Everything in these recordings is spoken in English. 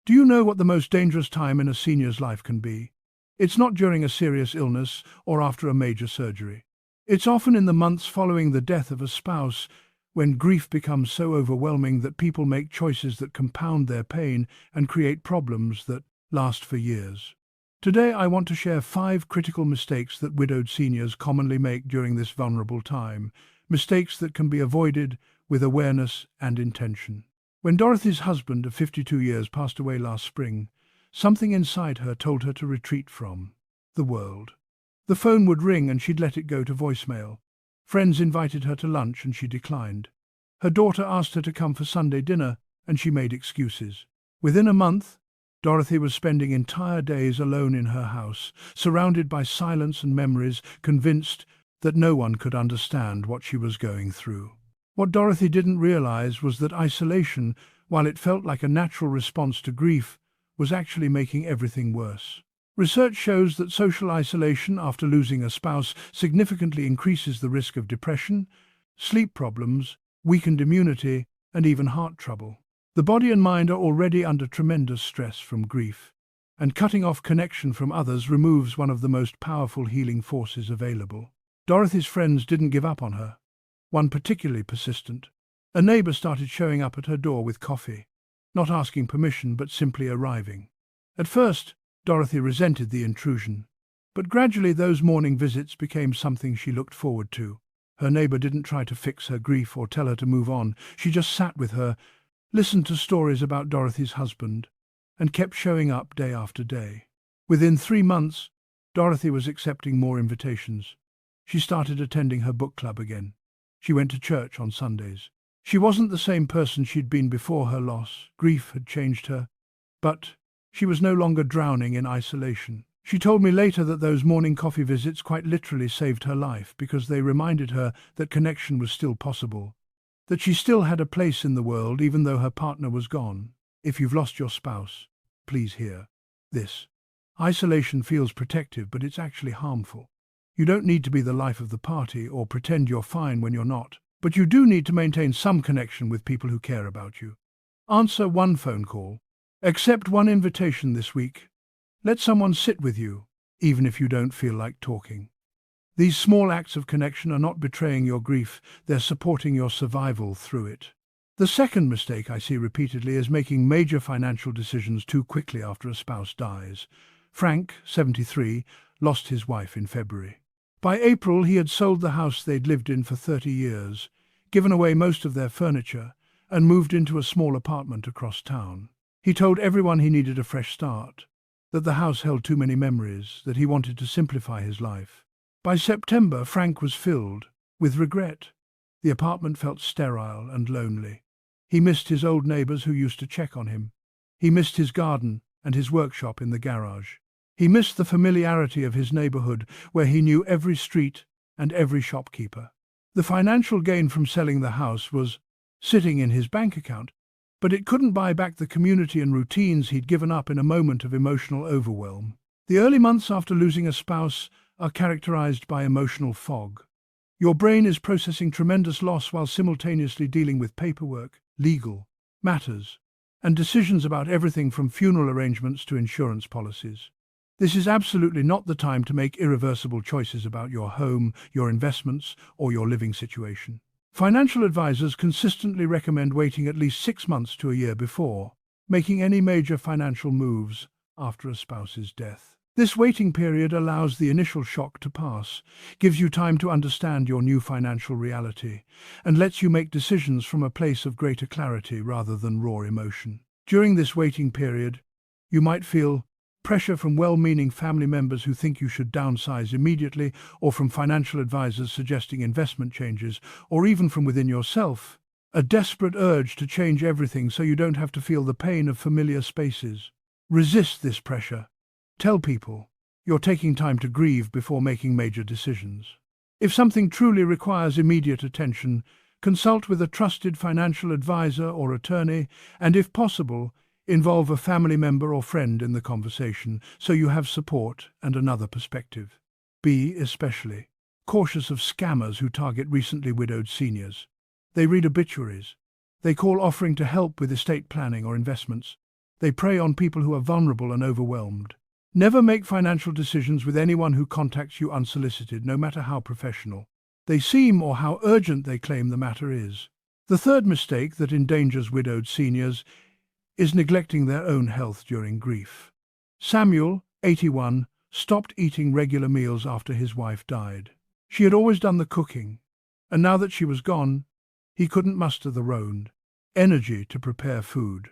Do you know what the most dangerous time in a senior's life can be? It's not during a serious illness or after a major surgery. It's often in the months following the death of a spouse, when grief becomes so overwhelming that people make choices that compound their pain and create problems that last for years. Today I want to share 5 critical mistakes that widowed seniors commonly make during this vulnerable time, mistakes that can be avoided with awareness and intention. When Dorothy's husband of 52 years passed away last spring, something inside her told her to retreat from the world. The phone would ring and she'd let it go to voicemail. Friends invited her to lunch and she declined. Her daughter asked her to come for Sunday dinner and she made excuses. Within a month, Dorothy was spending entire days alone in her house, surrounded by silence and memories, convinced that no one could understand what she was going through. What Dorothy didn't realize was that isolation, while it felt like a natural response to grief, was actually making everything worse. Research shows that social isolation after losing a spouse significantly increases the risk of depression, sleep problems, weakened immunity, and even heart trouble. The body and mind are already under tremendous stress from grief, and cutting off connection from others removes one of the most powerful healing forces available. Dorothy's friends didn't give up on her. One particularly persistent. A neighbor started showing up at her door with coffee, not asking permission but simply arriving. At first, Dorothy resented the intrusion, but gradually those morning visits became something she looked forward to. Her neighbor didn't try to fix her grief or tell her to move on. She just sat with her, listened to stories about Dorothy's husband, and kept showing up day after day. Within 3 months, Dorothy was accepting more invitations. She started attending her book club again. She went to church on Sundays. She wasn't the same person she'd been before her loss. Grief had changed her, but she was no longer drowning in isolation. She told me later that those morning coffee visits quite literally saved her life because they reminded her that connection was still possible, that she still had a place in the world even though her partner was gone. If you've lost your spouse, please hear this. Isolation feels protective, but it's actually harmful. You don't need to be the life of the party or pretend you're fine when you're not, but you do need to maintain some connection with people who care about you. Answer 1 phone call. Accept 1 invitation this week. Let someone sit with you, even if you don't feel like talking. These small acts of connection are not betraying your grief, they're supporting your survival through it. The second mistake I see repeatedly is making major financial decisions too quickly after a spouse dies. Frank, 73, lost his wife in February. By April, he had sold the house they'd lived in for 30 years, given away most of their furniture, and moved into a small apartment across town. He told everyone he needed a fresh start, that the house held too many memories, that he wanted to simplify his life. By September, Frank was filled with regret. The apartment felt sterile and lonely. He missed his old neighbors who used to check on him. He missed his garden and his workshop in the garage. He missed the familiarity of his neighborhood, where he knew every street and every shopkeeper. The financial gain from selling the house was sitting in his bank account, but it couldn't buy back the community and routines he'd given up in a moment of emotional overwhelm. The early months after losing a spouse are characterized by emotional fog. Your brain is processing tremendous loss while simultaneously dealing with paperwork, legal matters, and decisions about everything from funeral arrangements to insurance policies. This is absolutely not the time to make irreversible choices about your home, your investments, or your living situation. Financial advisors consistently recommend waiting at least 6 months to a year before making any major financial moves after a spouse's death. This waiting period allows the initial shock to pass, gives you time to understand your new financial reality, and lets you make decisions from a place of greater clarity rather than raw emotion. During this waiting period, you might feel pressure from well-meaning family members who think you should downsize immediately, or from financial advisors suggesting investment changes, or even from within yourself, a desperate urge to change everything so you don't have to feel the pain of familiar spaces. Resist this pressure. Tell people you're taking time to grieve before making major decisions. If something truly requires immediate attention, consult with a trusted financial advisor or attorney, and if possible, involve a family member or friend in the conversation so you have support and another perspective. Be especially cautious of scammers who target recently widowed seniors. They read obituaries. They call offering to help with estate planning or investments. They prey on people who are vulnerable and overwhelmed. Never make financial decisions with anyone who contacts you unsolicited, no matter how professional they seem or how urgent they claim the matter is. The third mistake that endangers widowed seniors is neglecting their own health during grief. Samuel, 81, stopped eating regular meals after his wife died. She had always done the cooking, and now that she was gone, he couldn't muster the energy to prepare food.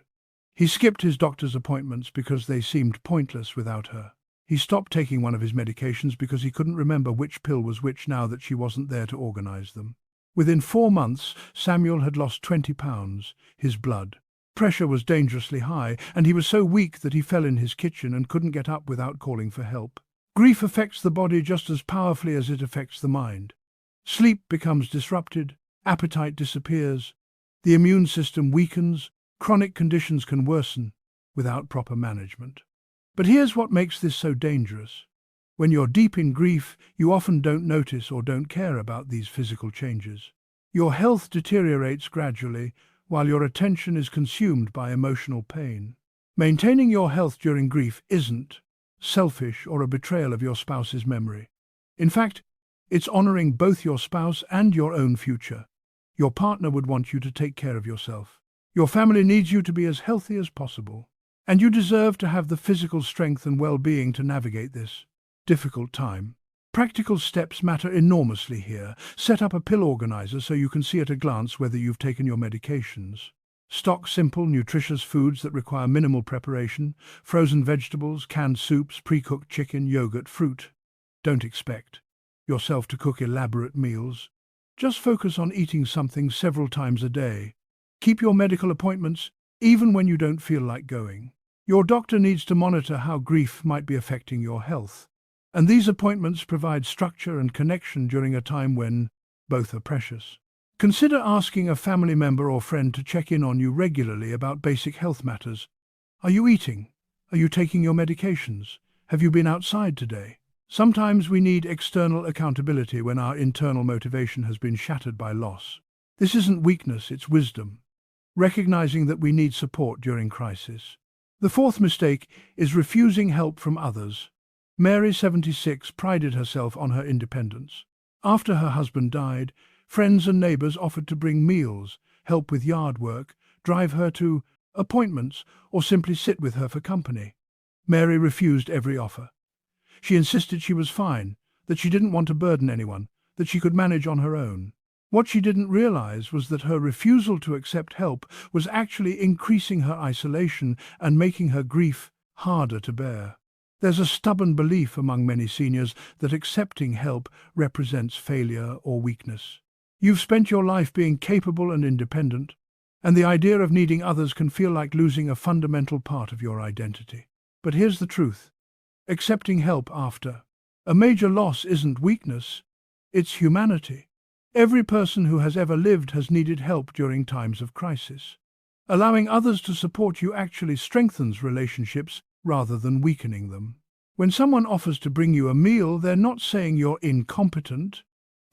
He skipped his doctor's appointments because they seemed pointless without her. He stopped taking one of his medications because he couldn't remember which pill was which now that she wasn't there to organize them. Within 4 months, Samuel had lost 20 pounds. His blood pressure was dangerously high, and he was so weak that he fell in his kitchen and couldn't get up without calling for help. Grief affects the body just as powerfully as it affects the mind. Sleep becomes disrupted, appetite disappears, the immune system weakens, chronic conditions can worsen without proper management. But here's what makes this so dangerous. When you're deep in grief, you often don't notice or don't care about these physical changes. Your health deteriorates gradually, while your attention is consumed by emotional pain. Maintaining your health during grief isn't selfish or a betrayal of your spouse's memory. In fact, it's honoring both your spouse and your own future. Your partner would want you to take care of yourself. Your family needs you to be as healthy as possible. And you deserve to have the physical strength and well-being to navigate this difficult time. Practical steps matter enormously here. Set up a pill organizer so you can see at a glance whether you've taken your medications. Stock simple, nutritious foods that require minimal preparation: frozen vegetables, canned soups, pre-cooked chicken, yogurt, fruit. Don't expect yourself to cook elaborate meals. Just focus on eating something several times a day. Keep your medical appointments, even when you don't feel like going. Your doctor needs to monitor how grief might be affecting your health. And these appointments provide structure and connection during a time when both are precious. Consider asking a family member or friend to check in on you regularly about basic health matters. Are you eating? Are you taking your medications? Have you been outside today? Sometimes we need external accountability when our internal motivation has been shattered by loss. This isn't weakness, it's wisdom, recognizing that we need support during crisis. The fourth mistake is refusing help from others. Mary, 76, prided herself on her independence. After her husband died, friends and neighbors offered to bring meals, help with yard work, drive her to appointments, or simply sit with her for company. Mary refused every offer. She insisted she was fine, that she didn't want to burden anyone, that she could manage on her own. What she didn't realize was that her refusal to accept help was actually increasing her isolation and making her grief harder to bear. There's a stubborn belief among many seniors that accepting help represents failure or weakness. You've spent your life being capable and independent, and the idea of needing others can feel like losing a fundamental part of your identity. But here's the truth. Accepting help after a major loss isn't weakness, it's humanity. Every person who has ever lived has needed help during times of crisis. Allowing others to support you actually strengthens relationships rather than weakening them. When someone offers to bring you a meal, they're not saying you're incompetent.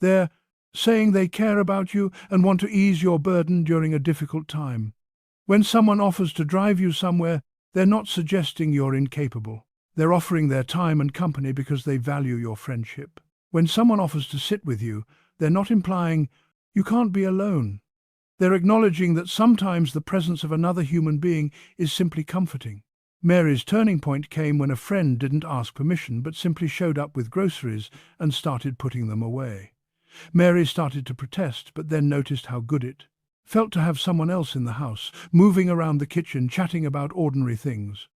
They're saying they care about you and want to ease your burden during a difficult time. When someone offers to drive you somewhere, they're not suggesting you're incapable. They're offering their time and company because they value your friendship. When someone offers to sit with you, they're not implying you can't be alone. They're acknowledging that sometimes the presence of another human being is simply comforting. Mary's turning point came when a friend didn't ask permission but simply showed up with groceries and started putting them away. Mary started to protest, but then noticed how good it felt to have someone else in the house, moving around the kitchen, chatting about ordinary things.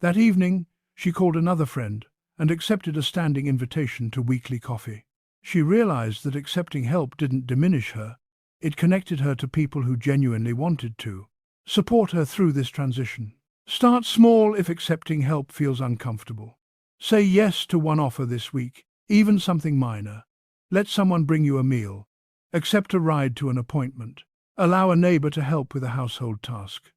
That evening, she called another friend and accepted a standing invitation to weekly coffee. She realized that accepting help didn't diminish her. It connected her to people who genuinely wanted to support her through this transition. Start small if accepting help feels uncomfortable. Say yes to one offer this week, even something minor. Let someone bring you a meal. Accept a ride to an appointment. Allow a neighbor to help with a household task.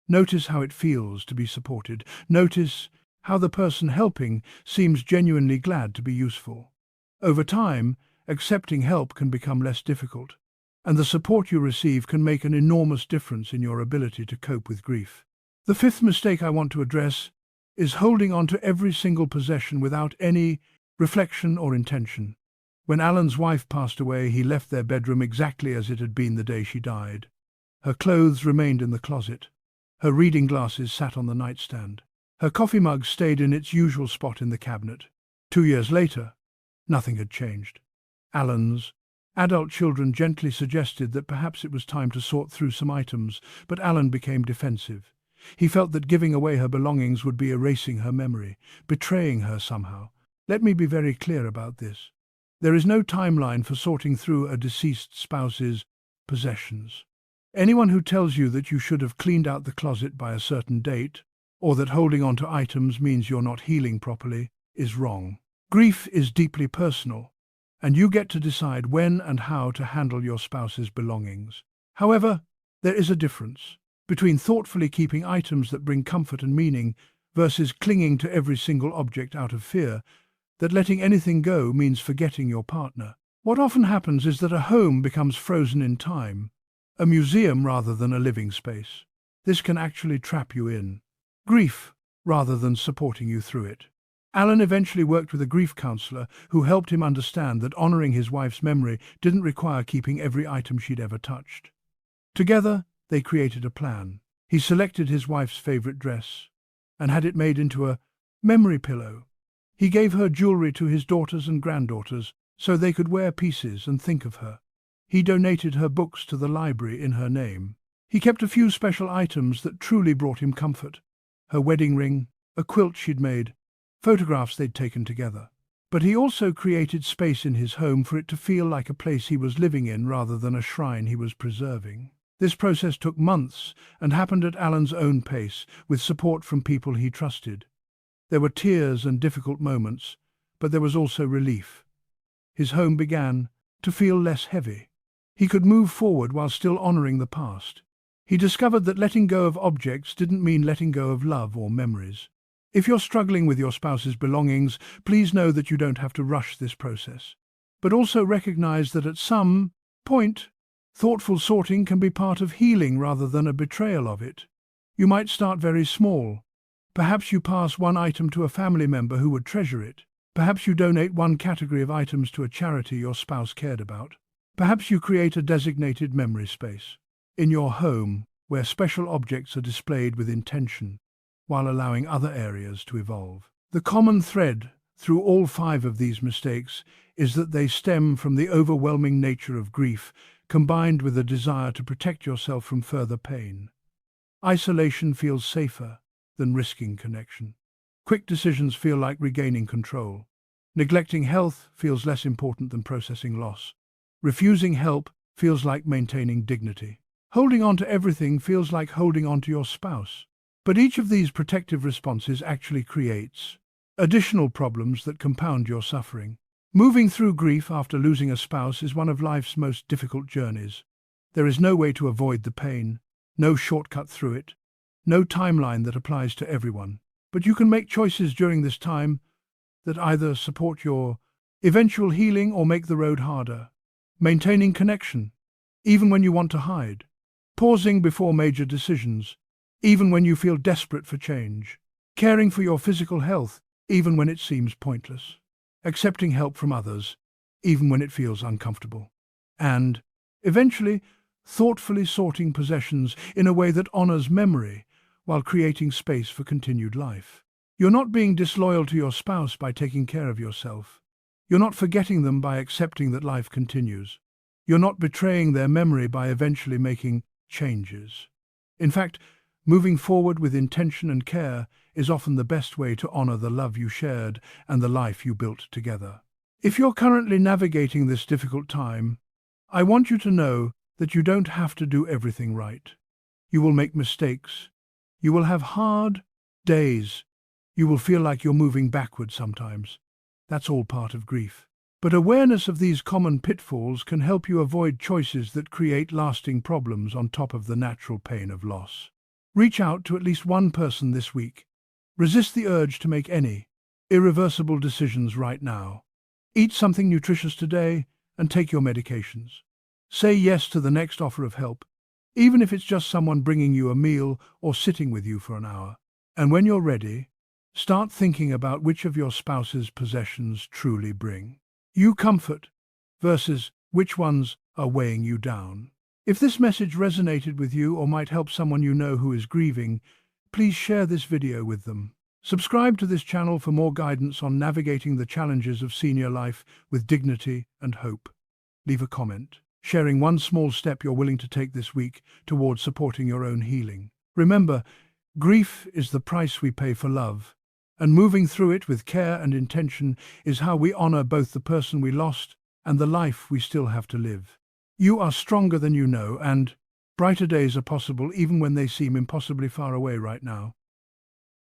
Notice how it feels to be supported. Notice how the person helping seems genuinely glad to be useful. Over time, accepting help can become less difficult, and the support you receive can make an enormous difference in your ability to cope with grief. The fifth mistake I want to address is holding on to every single possession without any reflection or intention. When Alan's wife passed away, he left their bedroom exactly as it had been the day she died. Her clothes remained in the closet. Her reading glasses sat on the nightstand. Her coffee mug stayed in its usual spot in the cabinet. 2 years later, nothing had changed. Alan's adult children gently suggested that perhaps it was time to sort through some items, but Alan became defensive. He felt that giving away her belongings would be erasing her memory, betraying her somehow. Let me be very clear about this. There is no timeline for sorting through a deceased spouse's possessions. Anyone who tells you that you should have cleaned out the closet by a certain date, or that holding on to items means you're not healing properly, is wrong. Grief is deeply personal, and you get to decide when and how to handle your spouse's belongings. However, there is a difference between thoughtfully keeping items that bring comfort and meaning versus clinging to every single object out of fear that letting anything go means forgetting your partner. What often happens is that a home becomes frozen in time, a museum rather than a living space. This can actually trap you in grief rather than supporting you through it. Alan eventually worked with a grief counselor who helped him understand that honoring his wife's memory didn't require keeping every item she'd ever touched. Together, they created a plan. He selected his wife's favorite dress and had it made into a memory pillow. He gave her jewelry to his daughters and granddaughters so they could wear pieces and think of her. He donated her books to the library in her name. He kept a few special items that truly brought him comfort: her wedding ring, a quilt she'd made, photographs they'd taken together. But he also created space in his home for it to feel like a place he was living in rather than a shrine he was preserving. This process took months and happened at Alan's own pace, with support from people he trusted. There were tears and difficult moments, but there was also relief. His home began to feel less heavy. He could move forward while still honoring the past. He discovered that letting go of objects didn't mean letting go of love or memories. If you're struggling with your spouse's belongings, please know that you don't have to rush this process. But also recognize that at some point, thoughtful sorting can be part of healing rather than a betrayal of it. You might start very small. Perhaps you pass one item to a family member who would treasure it. Perhaps you donate one category of items to a charity your spouse cared about. Perhaps you create a designated memory space in your home where special objects are displayed with intention, while allowing other areas to evolve. The common thread through all 5 of these mistakes is that they stem from the overwhelming nature of grief, combined with a desire to protect yourself from further pain. Isolation feels safer than risking connection. Quick decisions feel like regaining control. Neglecting health feels less important than processing loss. Refusing help feels like maintaining dignity. Holding on to everything feels like holding on to your spouse. But each of these protective responses actually creates additional problems that compound your suffering. Moving through grief after losing a spouse is one of life's most difficult journeys. There is no way to avoid the pain, no shortcut through it, no timeline that applies to everyone. But you can make choices during this time that either support your eventual healing or make the road harder. Maintaining connection, even when you want to hide. Pausing before major decisions, even when you feel desperate for change. Caring for your physical health, even when it seems pointless. Accepting help from others, even when it feels uncomfortable. And, eventually, thoughtfully sorting possessions in a way that honors memory while creating space for continued life. You're not being disloyal to your spouse by taking care of yourself. You're not forgetting them by accepting that life continues. You're not betraying their memory by eventually making changes. In fact, moving forward with intention and care is often the best way to honor the love you shared and the life you built together. If you're currently navigating this difficult time, I want you to know that you don't have to do everything right. You will make mistakes. You will have hard days. You will feel like you're moving backward sometimes. That's all part of grief. But awareness of these common pitfalls can help you avoid choices that create lasting problems on top of the natural pain of loss. Reach out to at least one person this week. Resist the urge to make any irreversible decisions right now. Eat something nutritious today and take your medications. Say yes to the next offer of help. even if it's just someone bringing you a meal or sitting with you for an hour. And when you're ready, start thinking about which of your spouse's possessions truly bring you comfort versus which ones are weighing you down. If this message resonated with you or might help someone you know who is grieving, please share this video with them. Subscribe to this channel for more guidance on navigating the challenges of senior life with dignity and hope. Leave a comment, sharing one small step you're willing to take this week towards supporting your own healing. Remember, grief is the price we pay for love, and moving through it with care and intention is how we honor both the person we lost and the life we still have to live. You are stronger than you know, and brighter days are possible even when they seem impossibly far away right now.